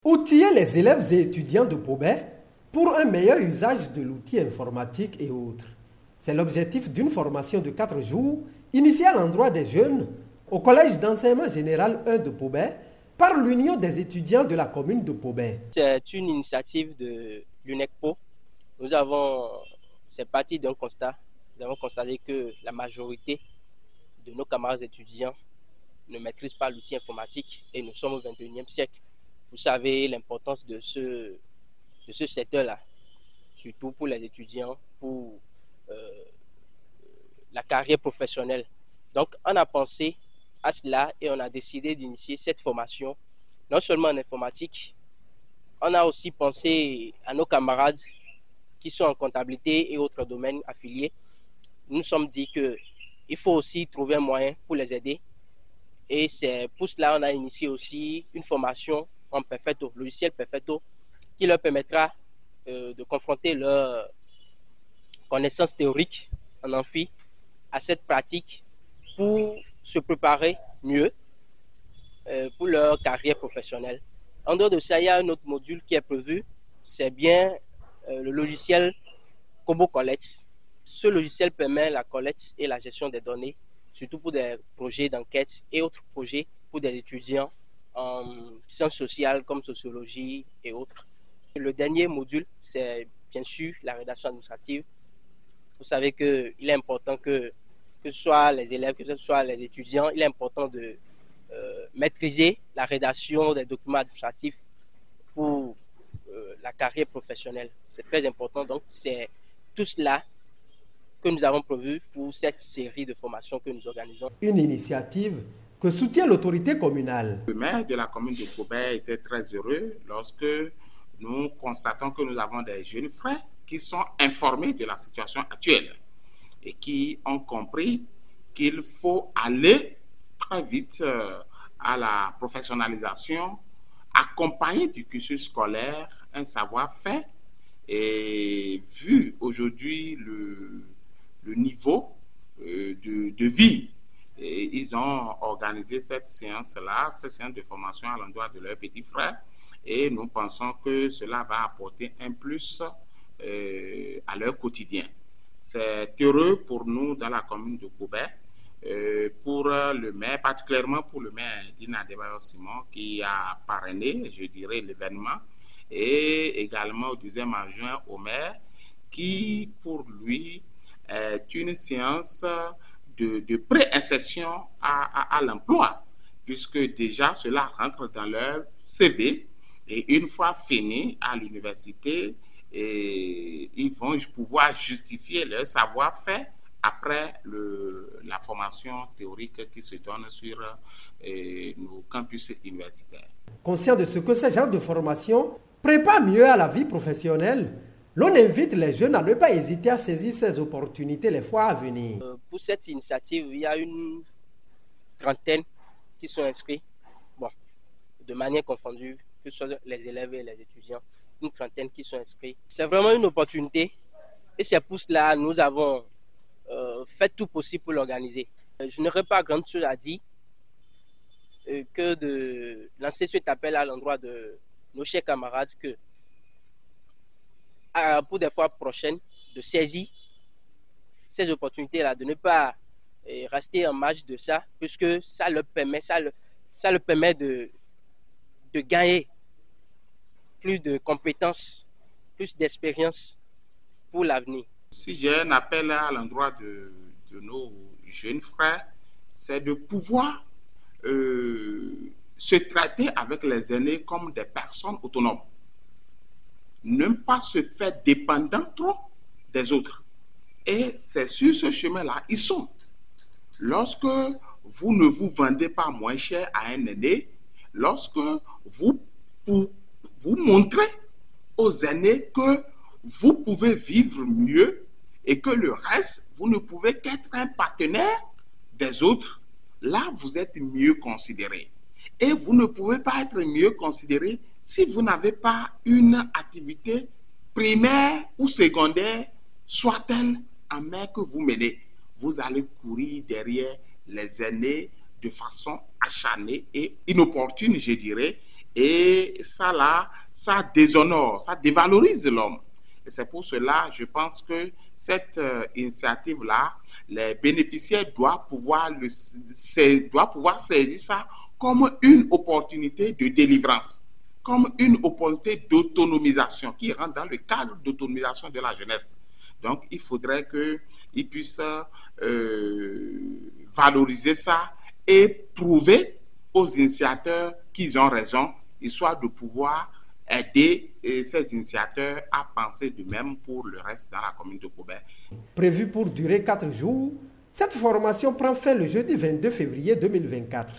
Outiller les élèves et étudiants de Pobet pour un meilleur usage de l'outil informatique et autres. C'est l'objectif d'une formation de 4 jours initiée à l'endroit des jeunes au Collège d'enseignement général 1 de Pobet par l'Union des étudiants de la commune de Pobet. C'est une initiative de l'UNECPO. C'est parti d'un constat. Nous avons constaté que la majorité de nos camarades étudiants ne maîtrisent pas l'outil informatique et nous sommes au 21e siècle. Vous savez l'importance de ce secteur-là, surtout pour les étudiants, pour la carrière professionnelle. Donc, on a pensé à cela et on a décidé d'initier cette formation, non seulement en informatique, on a aussi pensé à nos camarades qui sont en comptabilité et autres domaines affiliés. Nous nous sommes dit qu'il faut aussi trouver un moyen pour les aider. Et c'est pour cela qu'on a initié aussi une formation en Perfetto, logiciel Perfetto, qui leur permettra de confronter leurs connaissances théoriques en amphi à cette pratique pour se préparer mieux pour leur carrière professionnelle. En dehors de ça, il y a un autre module qui est prévu, c'est bien le logiciel Kobo Collect. Ce logiciel permet la collecte et la gestion des données, surtout pour des projets d'enquête et autres projets pour des étudiants en sciences sociales comme sociologie et autres. Le dernier module, c'est bien sûr la rédaction administrative. Vous savez qu'il est important que ce soit les élèves, que ce soit les étudiants, il est important de maîtriser la rédaction des documents administratifs pour la carrière professionnelle. C'est très important. Donc, c'est tout cela que nous avons prévu pour cette série de formations que nous organisons. Une initiative que soutient l'autorité communale. Le maire de la commune de Pobet était très heureux lorsque nous constatons que nous avons des jeunes frères qui sont informés de la situation actuelle et qui ont compris qu'il faut aller très vite à la professionnalisation, accompagner du cursus scolaire un savoir-faire. Et vu aujourd'hui le niveau de vie, et ils ont organisé cette séance-là, cette séance de formation à l'endroit de leurs petits frères, et nous pensons que cela va apporter un plus à leur quotidien. C'est heureux pour nous dans la commune de Pobet, pour le maire, particulièrement pour le maire Dina Adebayo Simon qui a parrainé, je dirais, l'événement, et également au deuxième adjoint au maire qui, pour lui, est une séance de pré-insertion à l'emploi, puisque déjà cela rentre dans leur CV et une fois fini à l'université, ils vont pouvoir justifier leur savoir-faire après la formation théorique qui se donne sur nos campus universitaires. Conscient de ce que ce genre de formation prépare mieux à la vie professionnelle, l'on invite les jeunes à ne pas hésiter à saisir ces opportunités les fois à venir. Pour cette initiative, il y a une trentaine qui sont inscrits, bon, de manière confondue, que ce soit les élèves et les étudiants, une trentaine qui sont inscrits. C'est vraiment une opportunité et c'est pour cela que nous avons fait tout possible pour l'organiser. Je n'aurais pas grand chose à dire que de lancer cet appel à l'endroit de nos chers camarades que pour des fois prochaines, de saisir ces opportunités-là, de ne pas rester en marge de ça, puisque ça leur permet de gagner plus de compétences, plus d'expérience pour l'avenir. Si j'ai un appel à l'endroit de nos jeunes frères, c'est de pouvoir se traiter avec les aînés comme des personnes autonomes. Ne pas se faire dépendant trop des autres. Et c'est sur ce chemin-là, ils sont. Lorsque vous ne vous vendez pas moins cher à un aîné, lorsque vous montrez aux aînés que vous pouvez vivre mieux et que le reste, vous ne pouvez qu'être un partenaire des autres, là, vous êtes mieux considéré. Et vous ne pouvez pas être mieux considéré si vous n'avez pas une activité primaire ou secondaire, soit-elle en main que vous menez. Vous allez courir derrière les aînés de façon acharnée et inopportune, je dirais, Et ça là, ça déshonore, ça dévalorise l'homme. Et c'est pour cela, je pense que cette initiative-là, les bénéficiaires doivent pouvoir saisir ça comme une opportunité de délivrance, comme une opportunité d'autonomisation qui rentre dans le cadre d'autonomisation de la jeunesse. Donc, il faudrait qu'ils puissent valoriser ça et prouver aux initiateurs qu'ils ont raison, histoire de pouvoir aider ces initiateurs à penser de même pour le reste dans la commune de Kobe. Prévue pour durer 4 jours, cette formation prend fin le jeudi 22 février 2024.